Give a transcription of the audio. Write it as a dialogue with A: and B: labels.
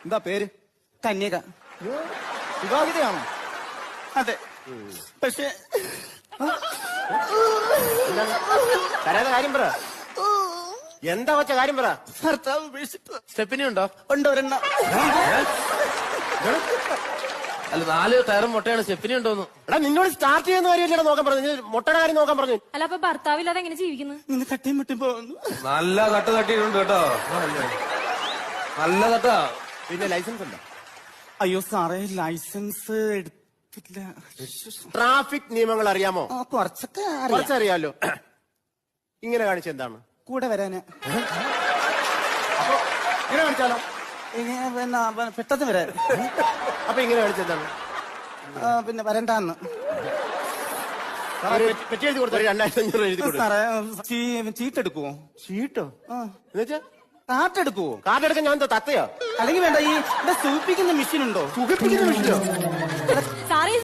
A: എന്താ പേര്?
B: കന്യക.
A: വിവാഹിതയാണോ?
B: അതെ. പക്ഷെ
C: കരയാതെ കാര്യം പറ. എന്താ വച്ച കാര്യം പറ.
B: ഭർത്താവ് ഉപേക്ഷിച്ചു.
D: സ്റ്റെപ്പിനി ഉണ്ടോ?
B: ഉണ്ട് ഒരെണ്ണം.
D: അല്ല 4 ടയറും മുട്ടയാണ്. സ്റ്റെപ്പിനി ഉണ്ടോന്ന്?
C: എടാ നിന്നോട് സ്റ്റാർട്ട് ചെയ്യുന്ന കാര്യമല്ലേ നോക്കാൻ പറഞ്ഞു. മുട്ടയുടെ കാര്യം നോക്കാൻ പറഞ്ഞു.
E: അല്ല അപ്പൊ ഭർത്താവില്ലാതെ എങ്ങനെ ജീവിക്കുന്നു?
B: ഇന്ന് തട്ടിയും മുട്ടി പോകുന്നു.
D: നല്ല തട്ട് തട്ടിയിട്ടുണ്ട് കേട്ടോ. നല്ല തട്ടാ.
C: പിന്നെ ലൈസൻസ് ഉണ്ടോ?
B: അയ്യോ സാറേ, ലൈസൻസ് എടുത്തില്ല.
C: ട്രാഫിക് നിയമങ്ങൾ അറിയാമോ?
B: കുറച്ചൊക്കെ
C: കുറച്ചറിയാലോ. ഇങ്ങനെ കാണിച്ച എന്താണ്?
B: കൂടെ വരാന്.
C: അപ്പൊ ഇങ്ങനെ കാണിച്ചാലോ?
B: പിന്നെ പെട്ടെന്ന് വരാൻ.
C: അപ്പൊ ഇങ്ങനെ കാണിച്ച എന്താണ്?
B: പിന്നെ വരണ്ടാന്ന്.
C: പെറ്റി എഴുതി കൊടുത്തു. 2500 എഴുതി കൊടുത്തു.
B: സാറേ ചീട്ടെടുക്കുവോ?
C: ചീട്ടോ? എന്നുവെച്ചാ
B: കാട്ടെടുക്കുവോ?
C: കാർഡ് എടുക്കാൻ ഞാൻ തത്തയോ?
B: അല്ലെങ്കിൽ വേണ്ട, ഈ ഇവിടെ സൂപ്പിക്കുന്ന മെഷീൻ ഉണ്ടോ?
C: സുഖിപ്പിക്കുന്ന മെഷീനോ?